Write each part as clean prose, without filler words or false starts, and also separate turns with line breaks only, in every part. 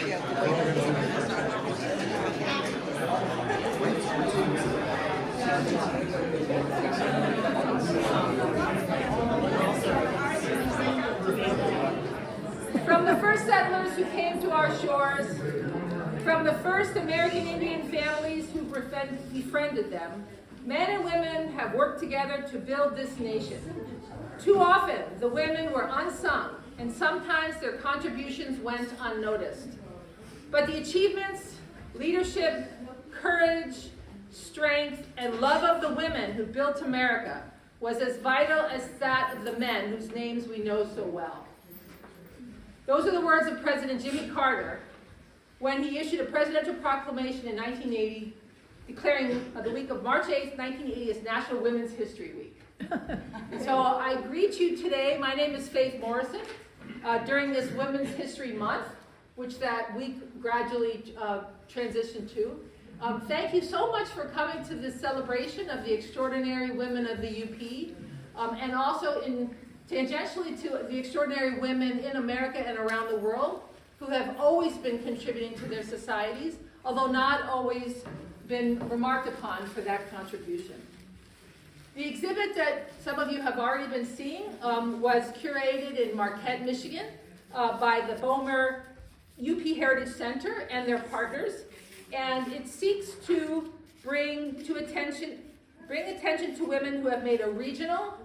From the first settlers who came to our shores, from the first American Indian families who befriended them, men and women have worked together to build this nation. Too often, the women were unsung, and sometimes their contributions went unnoticed. But the achievements, leadership, courage, strength, and love of the women who built America was as vital as that of the men whose names we know so well. Those are the words of President Jimmy Carter when he issued a presidential proclamation in 1980 declaring the week of March 8th, 1980 as National Women's History Week. And so I greet you today. My name is Faith Morrison. During this Women's History Month, which that week gradually transitioned to. Thank you so much for coming to this celebration of the extraordinary women of the UP, and also tangentially to the extraordinary women in America and around the world who have always been contributing to their societies, although not always been remarked upon for that contribution. The exhibit that some of you have already been seeing was curated in Marquette, Michigan by the Beaumier U.P. Heritage Center and their partners, and it seeks to bring attention to women who have made a regional,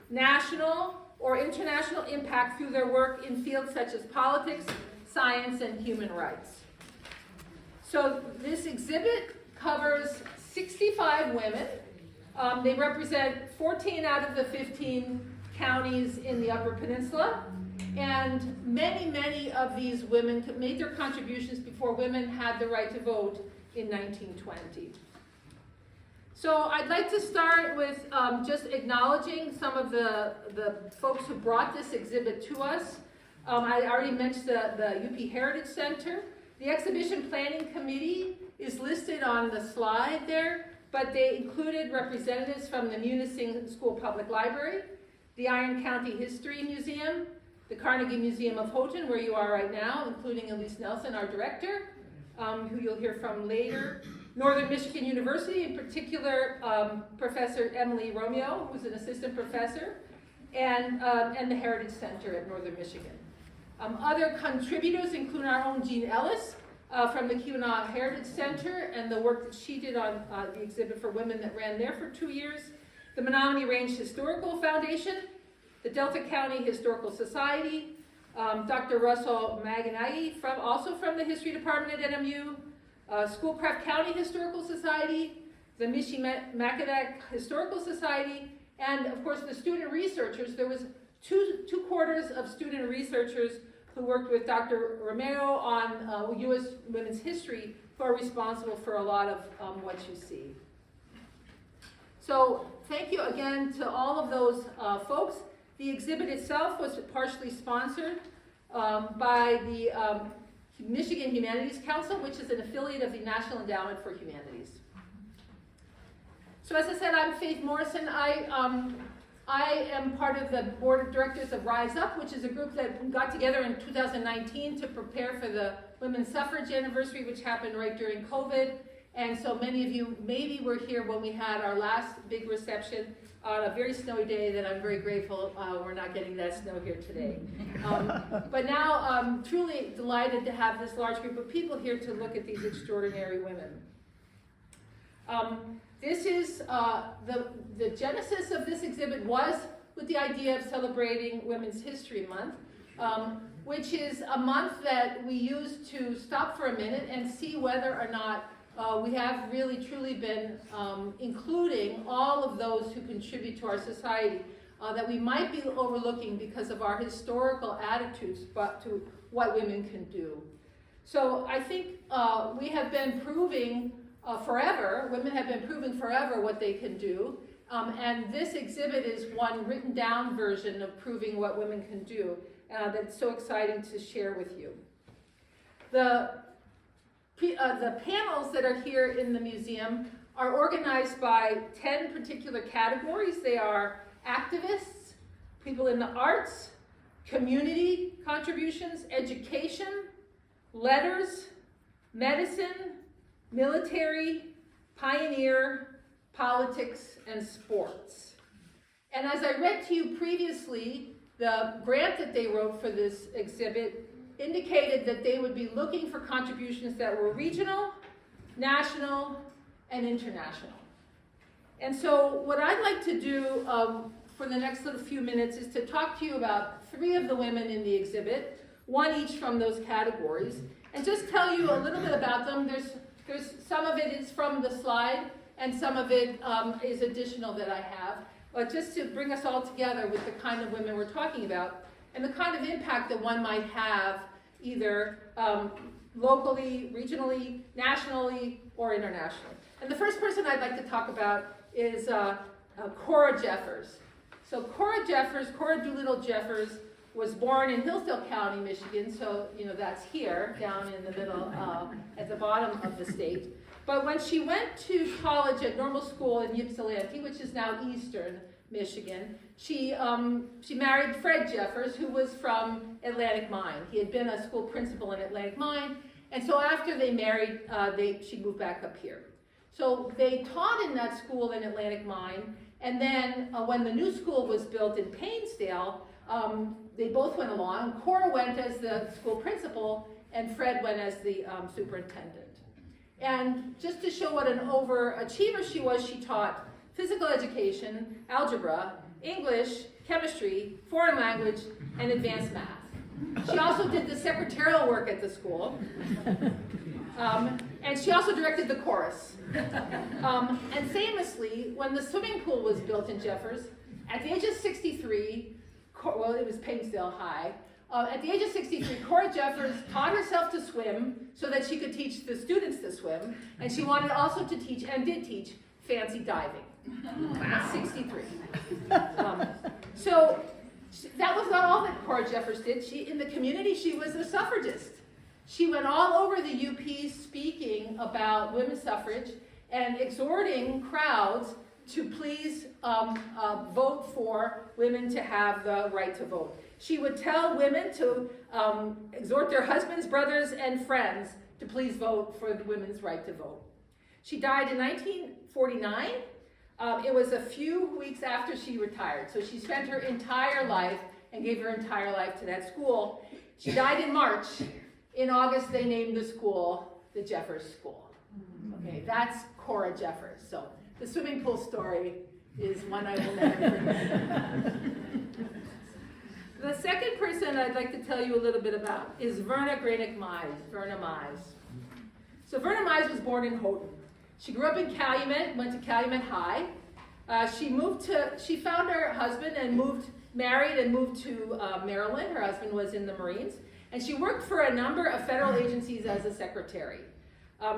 national, or international impact through their work in fields such as politics, science, and human rights. So this exhibit covers 65 women. They represent 14 out of the 15 counties in the Upper Peninsula, and many of these women made their contributions before women had the right to vote in 1920. So I'd like to start with just acknowledging some of the folks who brought this exhibit to us. I already mentioned the UP Heritage Center. The Exhibition Planning Committee is listed on the slide there, but they included representatives from the Munising School Public Library, the Iron County History Museum, the Carnegie Museum of Houghton, where you are right now, including Elise Nelson, our director, who you'll hear from later, Northern Michigan University, in particular Professor Emily Romeo, who's an assistant professor, and the Heritage Center at Northern Michigan. Other contributors include our own Jean Ellis from the Keweenaw Heritage Center and the work that she did on the exhibit for women that ran there for 2 years, the Menominee Range Historical Foundation, the Delta County Historical Society, Dr. Russell Maganagi, also from the History Department at NMU, Schoolcraft County Historical Society, the Michilimackinac Historical Society, and of course the student researchers. There was two quarters of student researchers who worked with Dr. Romero on U.S. women's history, who are responsible for a lot of what you see. So thank you again to all of those folks. The exhibit itself was partially sponsored by the Michigan Humanities Council, which is an affiliate of the National Endowment for Humanities. So as I said, I'm Faith Morrison. I am part of the board of directors of RiseUP, which is a group that got together in 2019 to prepare for the women's suffrage anniversary, which happened right during COVID. And so many of you maybe were here when we had our last big reception on a very snowy day that I'm very grateful we're not getting that snow here today. But now I'm truly delighted to have this large group of people here to look at these extraordinary women. This is the genesis of this exhibit was with the idea of celebrating Women's History Month, which is a month that we use to stop for a minute and see whether or not we have really truly been including all of those who contribute to our society that we might be overlooking because of our historical attitudes to what women can do. So I think we have been proving forever, women have been proving forever what they can do, and this exhibit is one written down version of proving what women can do that's so exciting to share with you. The panels that are here in the museum are organized by 10 particular categories. They are activists, people in the arts, community contributions, education, letters, medicine, military, pioneer, politics, and sports. And as I read to you previously, the grant that they wrote for this exhibit indicated that they would be looking for contributions that were regional, national, and international. And so what I'd like to do for the next little few minutes is to talk to you about 3 of the women in the exhibit, 1 each from those categories, and just tell you a little bit about them. There's some of it is from the slide, and some of it is additional that I have, but just to bring us all together with the kind of women we're talking about, and the kind of impact that one might have either locally, regionally, nationally, or internationally. And the first person I'd like to talk about is Cora Jeffers. So Cora Doolittle Jeffers was born in Hillsdale County, Michigan, so that's here, down in the middle, at the bottom of the state. But when she went to college at Normal School in Ypsilanti, which is now Eastern Michigan, she married Fred Jeffers, who was from Atlantic Mine. He had been a school principal in Atlantic Mine, and so after they married, she moved back up here. So they taught in that school in Atlantic Mine, and then when the new school was built in Painesdale, they both went along. Cora went as the school principal, and Fred went as the superintendent. And just to show what an overachiever she was, she taught physical education, algebra, English, chemistry, foreign language, and advanced math. She also did the secretarial work at the school, and she also directed the chorus. And famously, when the swimming pool was built in Jeffers, at the age of 63, well, it was Painesdale High, at the age of 63, Cora Jeffers taught herself to swim so that she could teach the students to swim, and she wanted also to teach, and did teach, fancy diving. At 63. So that was not all that Cora Jeffers did. In the community, she was a suffragist. She went all over the UP speaking about women's suffrage and exhorting crowds to please vote for women to have the right to vote. She would tell women to exhort their husbands, brothers, and friends to please vote for the women's right to vote. She died in 1949. It was a few weeks after she retired. So she spent her entire life and gave her entire life to that school. She died in March. In August, they named the school the Jeffers School. Okay, that's Cora Jeffers. So the swimming pool story is one I will never forget. The second person I'd like to tell you a little bit about is Verna Mize. So Verna Mize was born in Houghton. She grew up in Calumet, went to Calumet High. She found her husband and married and moved to Maryland. Her husband was in the Marines. And she worked for a number of federal agencies as a secretary.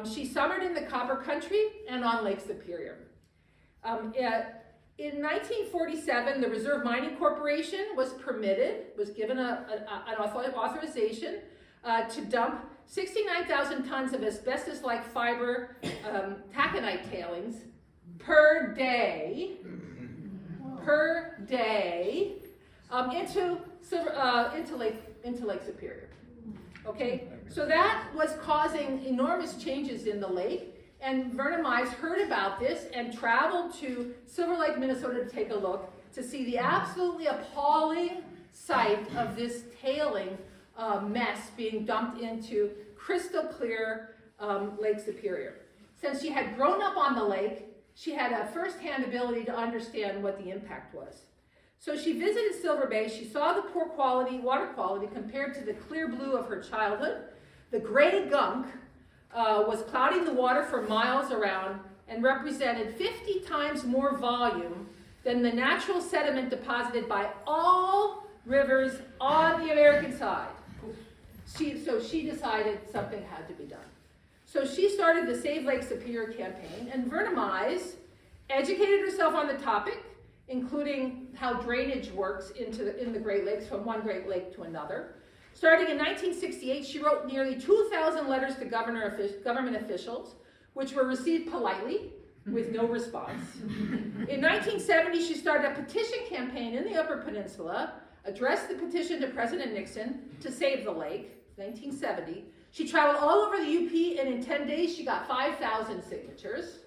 She summered in the Copper Country and on Lake Superior. In 1947, the Reserve Mining Corporation was given an authorization to dump 69,000 tons of asbestos-like fiber taconite tailings per day into Lake Superior. Okay, so that was causing enormous changes in the lake, and Verna Mize heard about this and traveled to Silver Lake, Minnesota to take a look to see the absolutely appalling sight of this tailing mess being dumped into crystal clear Lake Superior. Since she had grown up on the lake, she had a first-hand ability to understand what the impact was. So she visited Silver Bay. She saw the poor water quality compared to the clear blue of her childhood. The gray gunk was clouding the water for miles around and represented 50 times more volume than the natural sediment deposited by all rivers on the American side. So she decided something had to be done. So she started the Save Lake Superior campaign, and Verna Mize educated herself on the topic, including how drainage works in the Great Lakes from one Great Lake to another. Starting in 1968, she wrote nearly 2,000 letters to government officials, which were received politely with no response. In 1970, she started a petition campaign in the Upper Peninsula, addressed the petition to President Nixon to save the lake, 1970. She traveled all over the UP, and in 10 days she got 5,000 signatures.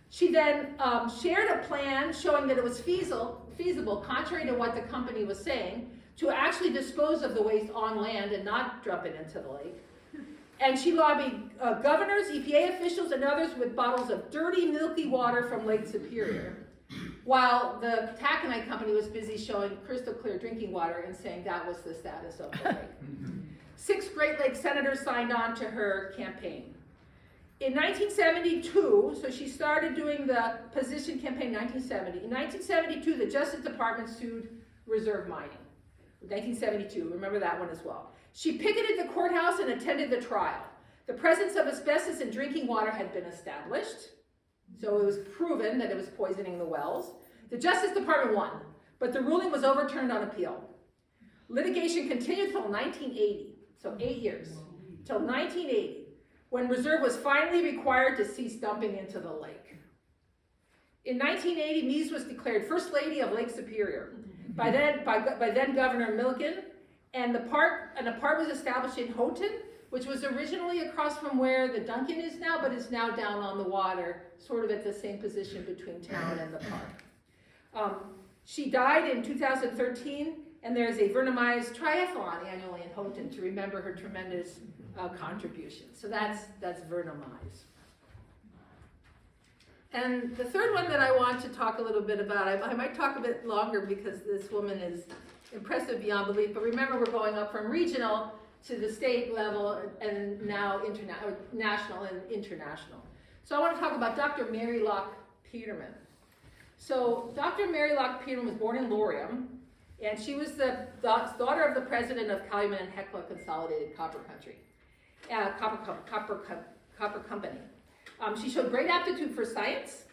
She then shared a plan showing that it was feasible, contrary to what the company was saying, to actually dispose of the waste on land and not dump it into the lake. And she lobbied governors, EPA officials, and others with bottles of dirty, milky water from Lake Superior, while the taconite company was busy showing crystal clear drinking water and saying that was the status of the lake. 6 Great Lakes senators signed on to her campaign. In 1972, so she started doing the position campaign in 1970. In 1972, the Justice Department sued reserve mining. 1972, remember that one as well. She picketed the courthouse and attended the trial. The presence of asbestos in drinking water had been established, so it was proven that it was poisoning the wells. The Justice Department won, but the ruling was overturned on appeal. Litigation continued until 1980, so 8 years, till 1980, when reserve was finally required to cease dumping into the lake. In 1980, Mize was declared First Lady of Lake Superior by then Governor Milliken, and a park was established in Houghton, which was originally across from where the Duncan is now, but is now down on the water, sort of at the same position between town and the park. She died in 2013, and there's a Verna Mize triathlon annually in Houghton to remember her tremendous contributions. So that's Verna Mize. And the third one that I want to talk a little bit about, I might talk a bit longer because this woman is impressive beyond belief, but remember we're going up from regional to the state level and now national and international. So I want to talk about Dr. Mary Locke Petermann. So Dr. Mary Locke Petermann was born in Laurium, and she was the daughter of the president of Calumet and Hecla Consolidated Copper Company. She showed great aptitude for science,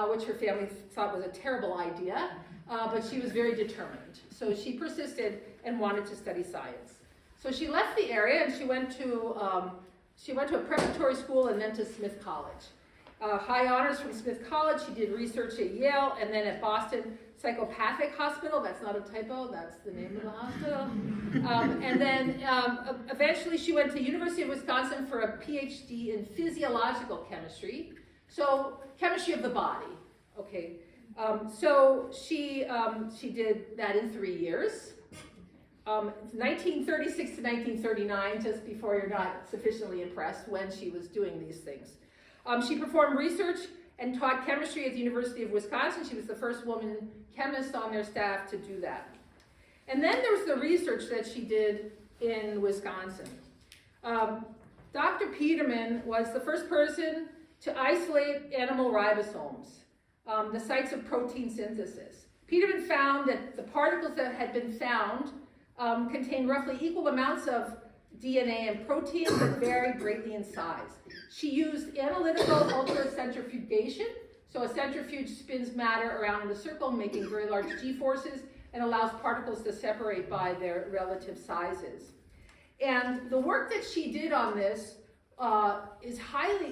which her family thought was a terrible idea, but she was very determined. So she persisted and wanted to study science. So she left the area and she went to a preparatory school and then to Smith College. High honors from Smith College. She did research at Yale and then at Boston Psychopathic Hospital. That's not a typo, that's the name of the hospital. And then eventually she went to University of Wisconsin for a PhD in physiological chemistry. So chemistry of the body, okay. So she did that in 3 years. 1936 to 1939, just before you're not sufficiently impressed when she was doing these things. She performed research and taught chemistry at the University of Wisconsin. She was the first woman chemist on their staff to do that. And then there was the research that she did in Wisconsin. Dr. Petermann was the first person to isolate animal ribosomes, the sites of protein synthesis. Petermann found that the particles that had been found contained roughly equal amounts of DNA and protein, but varied greatly in size. She used analytical ultracentrifugation, so a centrifuge spins matter around in a circle, making very large g-forces, and allows particles to separate by their relative sizes. And the work that she did on this is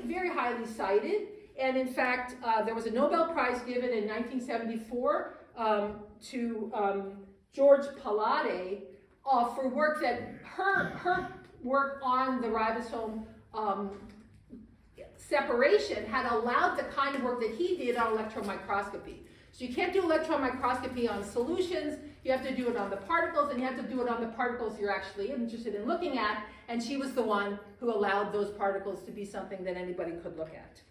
very highly cited, and in fact, there was a Nobel Prize given in 1974 to George Palade for work that her work on the ribosome separation had allowed the kind of work that he did on electron microscopy. So you can't do electron microscopy on solutions, you have to do it on the particles, and you have to do it on the particles you're actually interested in looking at, and she was the one who allowed those particles to be something that anybody could look at.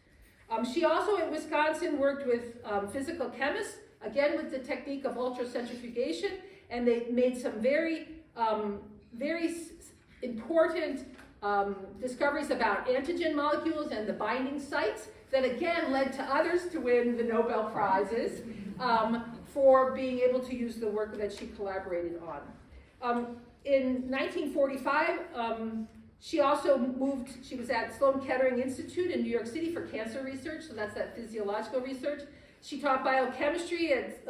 She also, in Wisconsin, worked with physical chemists, again with the technique of ultracentrifugation, and they made some very important discoveries about antigen molecules and the binding sites that again led to others to win the Nobel Prizes for being able to use the work that she collaborated on. In 1945, she also moved, she was at Sloan Kettering Institute in New York City for cancer research, so that's that physiological research. She taught biochemistry at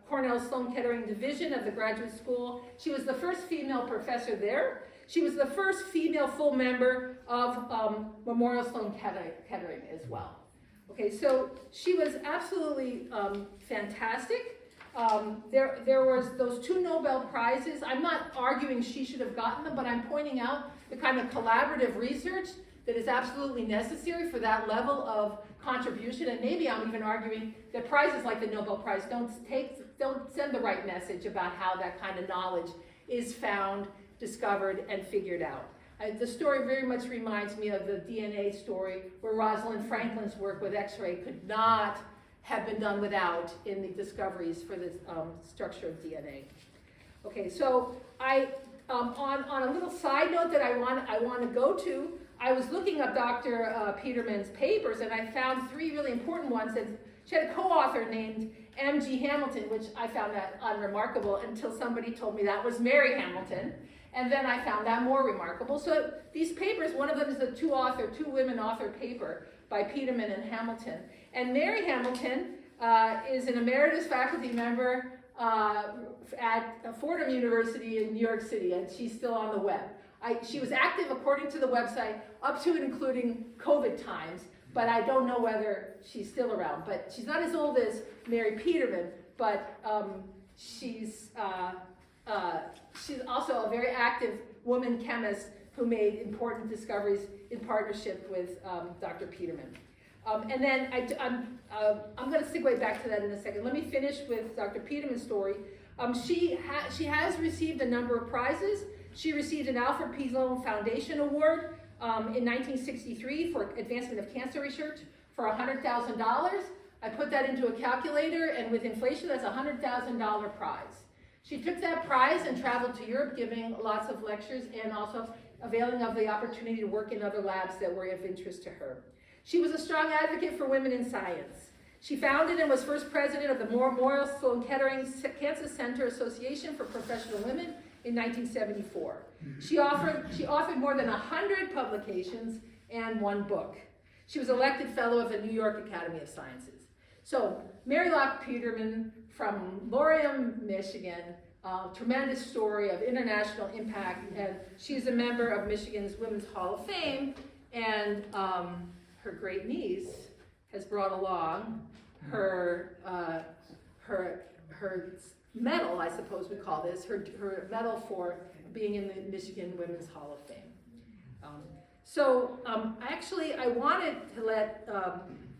Cornell Sloan Kettering Division of the Graduate School. She was the first female professor there. She was the first female full member of Memorial Sloan Kettering as well. Okay, so she was absolutely fantastic. there was those 2 Nobel Prizes. I'm not arguing she should have gotten them, but I'm pointing out the kind of collaborative research that is absolutely necessary for that level of contribution. And maybe I'm even arguing that prizes like the Nobel Prize don't send the right message about how that kind of knowledge is found, discovered, and figured out. The story very much reminds me of the DNA story, where Rosalind Franklin's work with X-ray could not have been done without in the discoveries for the structure of DNA. Okay, so on a little side note that I want to go to, I was looking up Dr. Petermann's papers, and I found 3 really important ones. And she had a co-author named M.G. Hamilton, which I found that unremarkable until somebody told me that was Mary Hamilton. And then I found that more remarkable. So these papers, one of them is a 2-women author paper by Petermann and Hamilton. And Mary Hamilton is an emeritus faculty member at Fordham University in New York City, and she's still on the web. She was active, according to the website, up to and including COVID times, but I don't know whether she's still around. But she's not as old as Mary Petermann, but she's also a very active woman chemist who made important discoveries in partnership with Dr. Petermann. And then I'm going to segue back to that in a second. Let me finish with Dr. Petermann's story. She has received a number of prizes. She received an Alfred P. Sloan Foundation Award in 1963 for advancement of cancer research for $100,000. I put that into a calculator, and with inflation, that's a $100,000 prize. She took that prize and traveled to Europe, giving lots of lectures and also availing of the opportunity to work in other labs that were of interest to her. She was a strong advocate for women in science. She founded and was first president of the Memorial Sloan Kettering Cancer Center Association for Professional Women in 1974. She authored more than 100 publications and 1 book. She was elected fellow of the New York Academy of Sciences. So, Mary Locke Petermann from Laurium, Michigan, tremendous story of international impact, and she's a member of Michigan's Women's Hall of Fame, and her great niece has brought along her medal, I suppose we call this, her medal for being in the Michigan Women's Hall of Fame. I wanted to let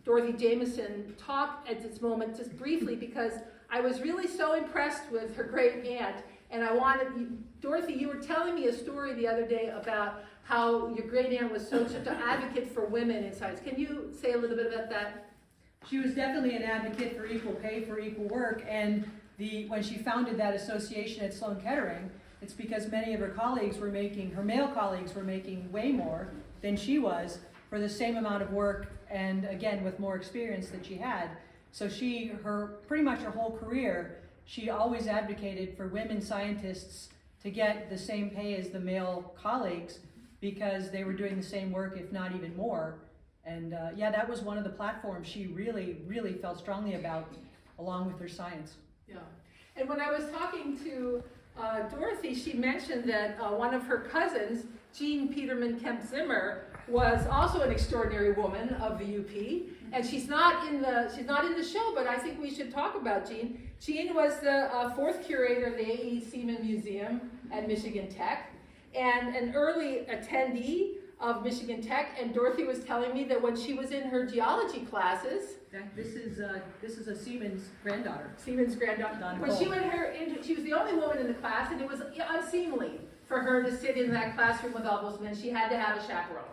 Dorothy Jameson talk at this moment just briefly, because I was really so impressed with her great aunt, and Dorothy, you were telling me a story the other day about how your great aunt was such an advocate for women in science. Can you say a little bit about that?
She was definitely an advocate for equal pay for equal work, and when she founded that association at Sloan Kettering, it's because many of her male colleagues were making way more than she was for the same amount of work, and again, with more experience that she had. So pretty much her whole career, she always advocated for women scientists to get the same pay as the male colleagues, because they were doing the same work, if not even more. And that was one of the platforms she really, really felt strongly about, along with her science.
Yeah, and when I was talking to Dorothy, she mentioned that one of her cousins, Jean Petermann Kemp-Zimmer, was also an extraordinary woman of the UP, and she's not in the show, but I think we should talk about Jean. Jean was the 4th curator of the A.E. Seaman Museum at Michigan Tech, and an early attendee of Michigan Tech, and Dorothy was telling me that when she was in her geology classes,
this is a Seaman's granddaughter.
Seaman's granddaughter. When she went she was the only woman in the class, and it was unseemly for her to sit in that classroom with all those men. She had to have a chaperone.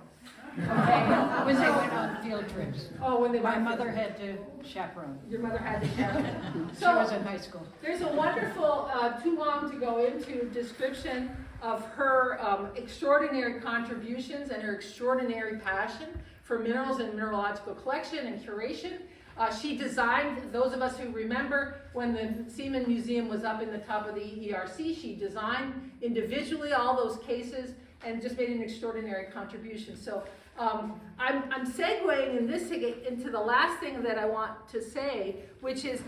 Okay. When they went on field trips.
Oh, when they
My mother had to chaperone.
Your mother had to chaperone.
She was in high school.
There's a wonderful, too long to go into, description of her extraordinary contributions and her extraordinary passion for minerals and mineralogical collection and curation. She designed, those of us who remember when the Seaman Museum was up in the top of the ERC, she designed individually all those cases and just made an extraordinary contribution. So I'm segueing in this into the last thing that I want to say, which is,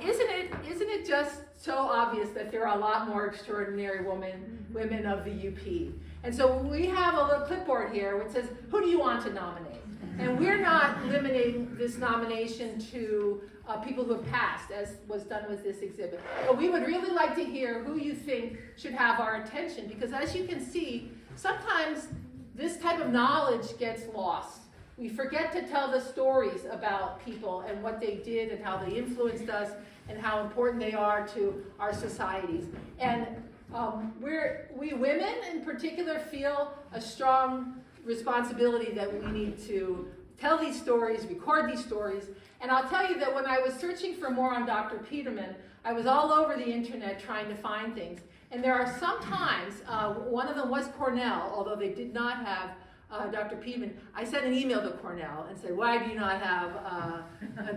isn't it just so obvious that there are a lot more extraordinary women of the UP? And so we have a little clipboard here which says, who do you want to nominate? And we're not limiting this nomination to people who have passed, as was done with this exhibit. But we would really like to hear who you think should have our attention, because as you can see, sometimes this type of knowledge gets lost. We forget to tell the stories about people and what they did and how they influenced us and how important they are to our societies. And we women in particular feel a strong responsibility that we need to tell these stories, record these stories. And I'll tell you that when I was searching for more on Dr. Petermann, I was all over the internet trying to find things. And there are some times, one of them was Cornell, although they did not have Dr. Petermann. I sent an email to Cornell and said, why do you not have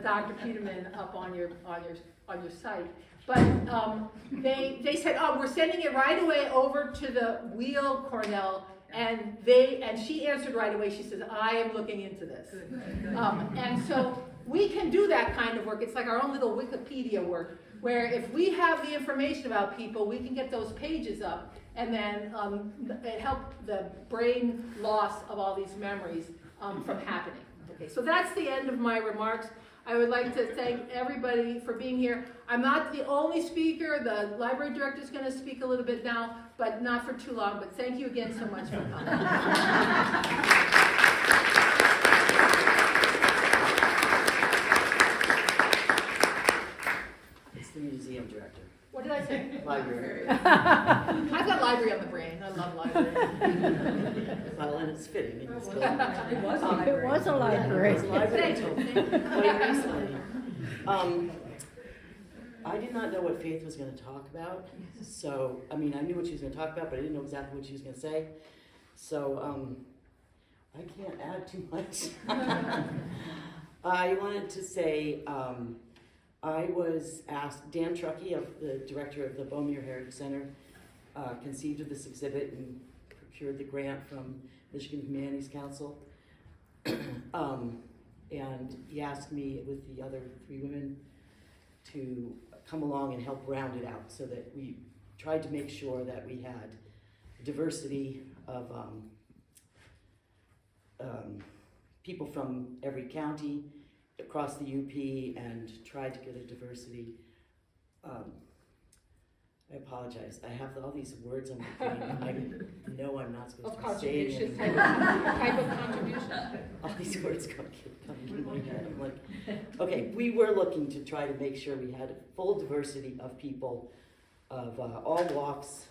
Dr. Petermann up on your site? But they said, oh, we're sending it right away over to the Wheel Cornell. And she answered right away. She says, I am looking into this. And so we can do that kind of work. It's like our own little Wikipedia work, where if we have the information about people, we can get those pages up and then help the brain loss of all these memories from happening. Okay, so that's the end of my remarks. I would like to thank everybody for being here. I'm not the only speaker. The library director is going to speak a little bit now, but not for too long. But thank you again so much for coming.
It's the museum director.
What did I say?
Library.
I've got library on the brain. I love library.
Well, and it's fitting in this building.
It was a library.
It was a library.
It was a library
Thank you.
until quite recently. I did not know what Faith was going to talk about. So, I mean, I knew what she was going to talk about, but I didn't know exactly what she was going to say. So, I can't add too much. I wanted to say, I was asked, Dan Truckee, the director of the Beaumier Heritage Center, conceived of this exhibit and procured the grant from Michigan Humanities Council. And he asked me with the other 3 women to come along and help round it out, so that we tried to make sure that we had diversity of people from every county across the UP, and tried to get a diversity. I apologize. I have all these words on my brain. I know I'm not supposed to be saying
Contribution,
anything.
type of contribution.
All these words keep coming in my head. I'm like, okay, we were looking to try to make sure we had a full diversity of people of all walks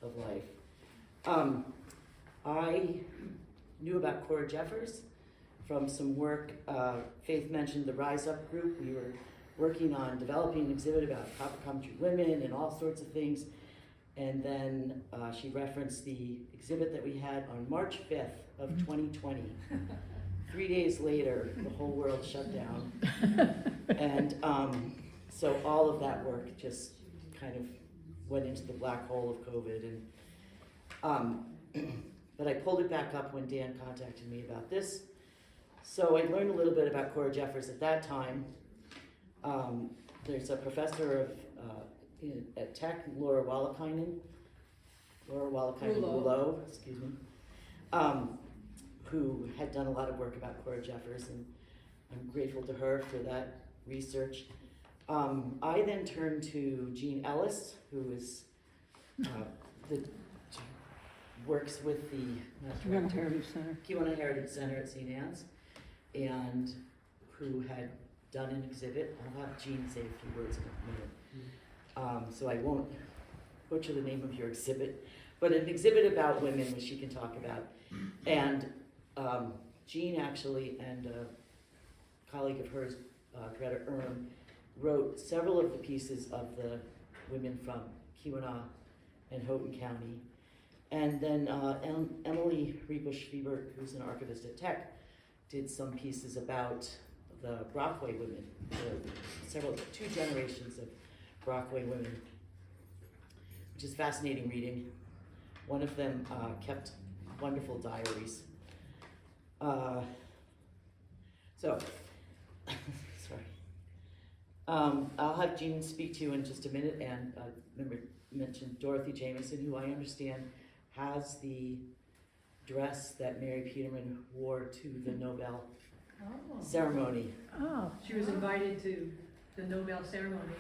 of life. I knew about Cora Jeffers from some work. Faith mentioned the RiseUP group. We were working on developing an exhibit about copper country women and all sorts of things. And then she referenced the exhibit that we had on March 5th of 2020. 3 days later, the whole world shut down. And so all of that work just kind of went into the black hole of COVID. And but I pulled it back up when Dan contacted me about this. So I learned a little bit about Cora Jeffers at that time. There's a professor at Tech, Laura Wallakainen, Rouleau, excuse me, who had done a lot of work about Cora Jeffers, and I'm grateful to her for that research. I then turned to Jean Ellis, who is works with the
Keweenaw Heritage Center.
Keweenaw Heritage Center at St. Anne's, and who had done an exhibit. I'll have Jean say a few words in a minute. So I won't butcher the name of your exhibit, but an exhibit about women, which she can talk about. And Jean actually, and a colleague of hers, Greta Erm, wrote several of the pieces of the women from Keweenaw and Houghton County. And then Emily Riebusch-Fiebert, who's an archivist at Tech, did some pieces about the Brockway women, two generations of Brockway women, which is fascinating reading. One of them kept wonderful diaries. So, sorry. I'll have Jean speak to you in just a minute, and remember, mention Dorothy Jameson, who I understand has the dress that Mary Petermann wore to the Nobel ceremony.
Oh.
She was invited to the Nobel ceremony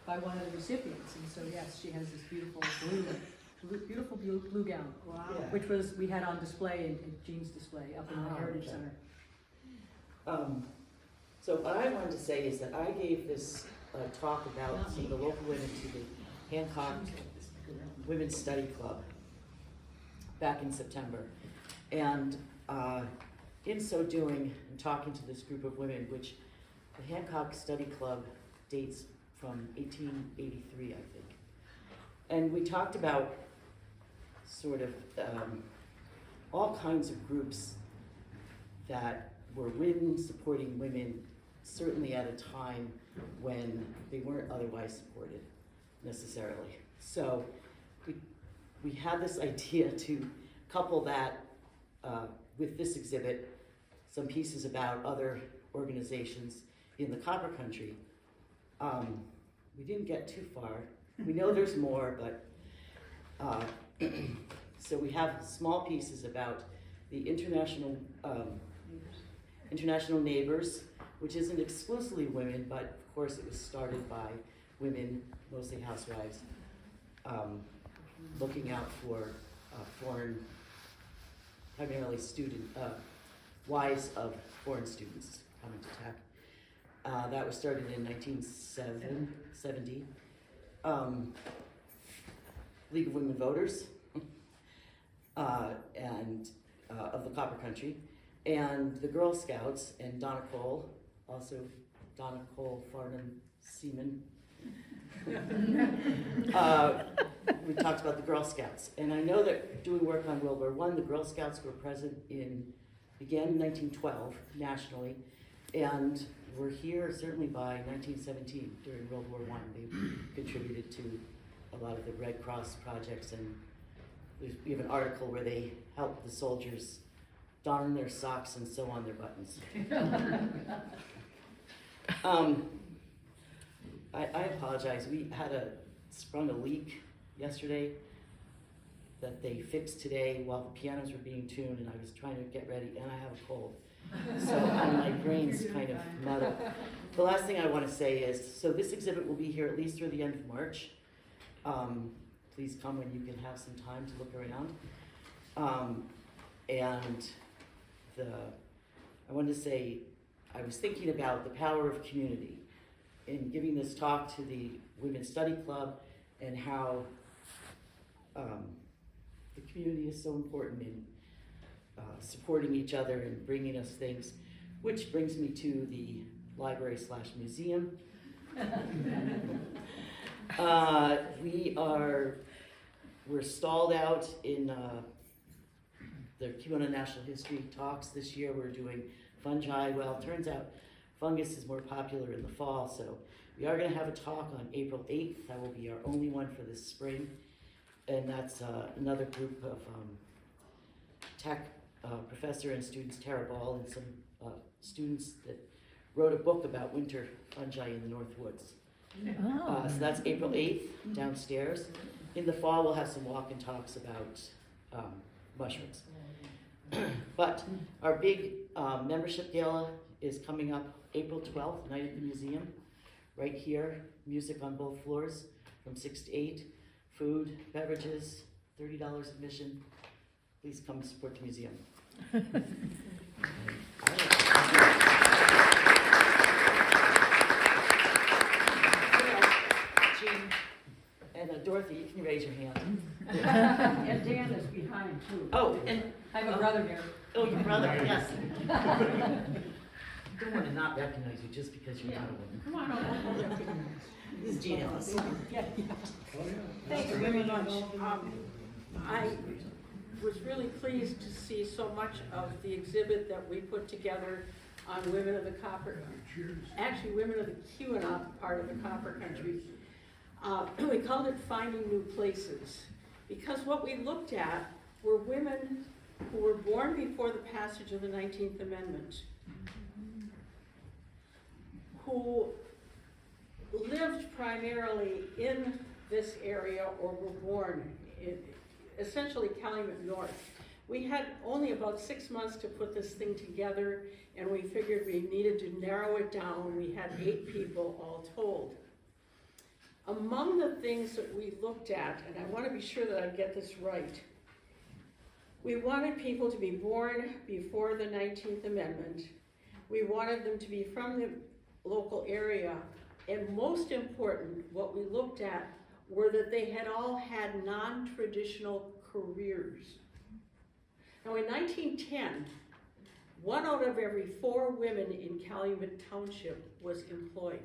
by one of the recipients, and so yes, she has this beautiful blue gown,
Wow.
Yeah.
which we had on display in Jean's display up in the
Oh,
Heritage
okay.
Center.
So what I wanted to say is that I gave this talk about some of the local women to the Hancock Women's Study Club back in September. And in so doing, and talking to this group of women, which the Hancock Study Club dates from 1883, I think. And we talked about sort of all kinds of groups that were women supporting women, certainly at a time when they weren't otherwise supported necessarily. So we had this idea to couple that with this exhibit, some pieces about other organizations in the Copper Country. We didn't get too far. We know there's more, but so we have small pieces about the International Neighbors, which isn't exclusively women, but of course it was started by women, mostly housewives, looking out for foreign, primarily wives of foreign students coming to Tech. That was started in 1970. League of Women Voters and of the Copper Country, and the Girl Scouts, and Donna Cole, also Donna Cole Farnham Seaman. We talked about the Girl Scouts, and I know that doing work on World War I, the Girl Scouts were present began in 1912 nationally, and were here certainly by 1917 during World War I. They contributed to a lot of the Red Cross projects, and we have an article where they helped the soldiers don their socks and sew on their buttons. I apologize. We had sprung a leak yesterday that they fixed today while the pianos were being tuned, and I was trying to get ready, and I have a cold. So my brain's kind of muddled. The last thing I want to say is, so this exhibit will be here at least through the end of March. Please come when you can have some time to look around. And I wanted to say, I was thinking about the power of community in giving this talk to the Women's Study Club, and how the community is so important in supporting each other and bringing us things, which brings me to the library/museum. We're stalled out in the Keweenaw National History talks this year. We're doing fungi. Well, it turns out fungus is more popular in the fall, so we are going to have a talk on April 8th. That will be our only one for this spring, and that's another group of tech professor and students, Tara Ball, and some students that wrote a book about winter fungi in the North Woods. So that's April 8th downstairs. In the fall, we'll have some walk and talks about mushrooms. But our big membership gala is coming up April 12th, night at the museum, right here. Music on both floors from 6 to 8. Food, beverages, $30 admission. Please come support the museum. Jean and Dorothy, you can raise your hand.
And Dan is behind too.
Oh, and
I have a brother here.
oh, your brother, yes. Don't want to not recognize you just because you're not a woman.
Come on over.
This is Jean Ellis.
Thank you very much. I was really pleased to see so much of the exhibit that we put together on women of the Copper, actually women of the Keweenaw part of the Copper Country. We called it Finding New Places, because what we looked at were women who were born before the passage of the 19th Amendment, who lived primarily in this area or were born in essentially Calumet North. We had only about 6 months to put this thing together, and we figured we needed to narrow it down. We had 8 people all told. Among the things that we looked at, and I want to be sure that I get this right, we wanted people to be born before the 19th Amendment. We wanted them to be from the local area, and most important, what we looked at were that they had all had non-traditional careers. Now in 1910, 1 out of every 4 women in Calumet Township was employed.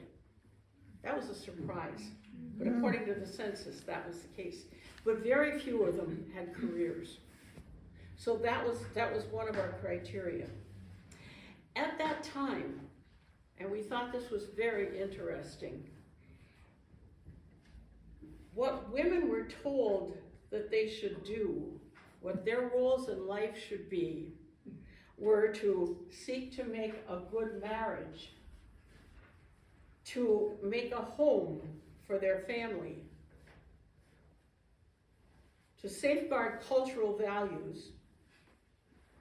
That was a surprise, but according to the census, that was the case. But very few of them had careers. So that was one of our criteria. At that time, and we thought this was very interesting, what women were told that they should do, what their roles in life should be, were to seek to make a good marriage, to make a home for their family, to safeguard cultural values,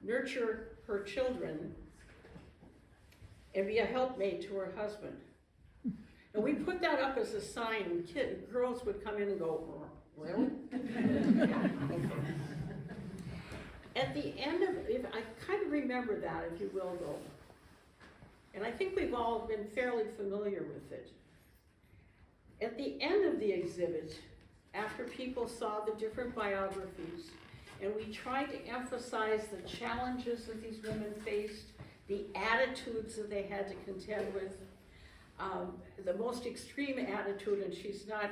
nurture her children, and be a helpmate to her husband. And we put that up as a sign, and girls would come in and go, really? Okay. At the end of it, I kind of remember that, if you will, though. And I think we've all been fairly familiar with it. At the end of the exhibit, after people saw the different biographies, and we tried to emphasize the challenges that these women faced, the attitudes that they had to contend with, the most extreme attitude, and she's not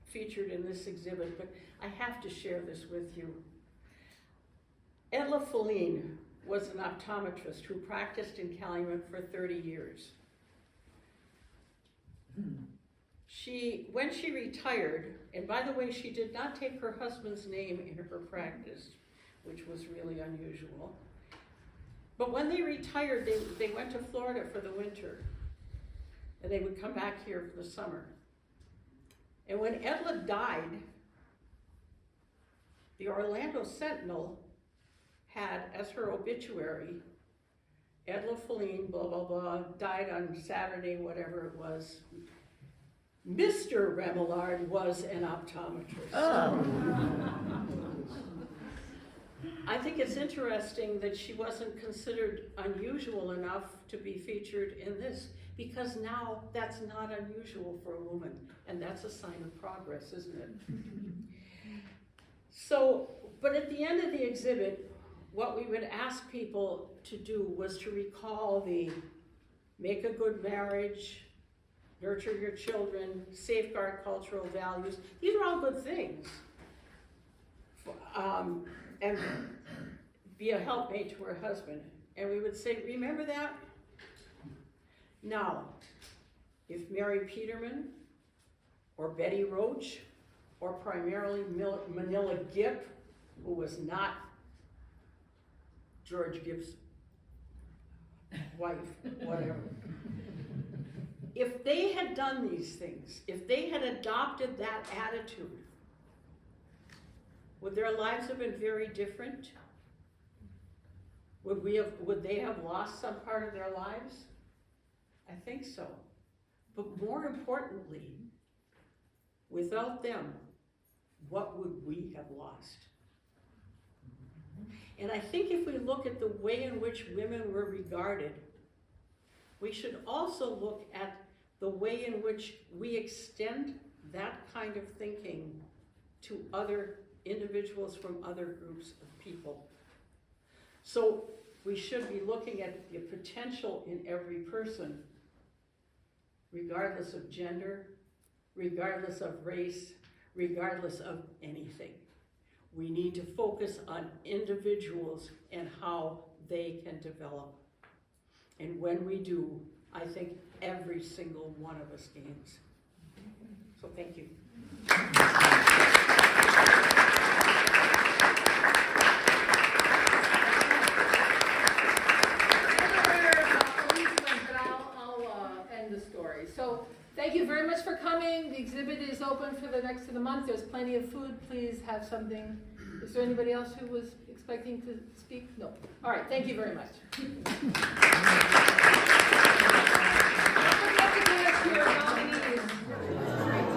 featured in this exhibit, but I have to share this with you. Edla Feline was an optometrist who practiced in Calumet for 30 years. When she retired, and by the way, she did not take her husband's name in her practice, which was really unusual. But when they retired, they went to Florida for the winter, and they would come back here for the summer. And when Edla died, the Orlando Sentinel had as her obituary, Edla Feline, blah, blah, blah, died on Saturday, whatever it was. Mr. Remillard was an optometrist.
Oh.
I think it's interesting that she wasn't considered unusual enough to be featured in this, because now that's not unusual for a woman, and that's a sign of progress, isn't it? So, but at the end of the exhibit, what we would ask people to do was to recall the make a good marriage, nurture your children, safeguard cultural values. These are all good things. And be a helpmate to her husband. And we would say, remember that? Now, if Mary Petermann, or Betty Roach, or primarily Manila Gipp, who was not George Gibb's wife, whatever, if they had done these things, if they had adopted that attitude, would their lives have been very different? Would they have lost some part of their lives? I think so. But more importantly, without them, what would we have lost? And I think if we look at the way in which women were regarded, we should also look at the way in which we extend that kind of thinking to other individuals from other groups of people. So we should be looking at the potential in every person, regardless of gender, regardless of race, regardless of anything. We need to focus on individuals and how they can develop. And when we do, I think every single one of us gains. So thank you.
of food, please have something. Is there anybody else who was expecting to speak? No. All right, thank you very much. Recognize your nominees.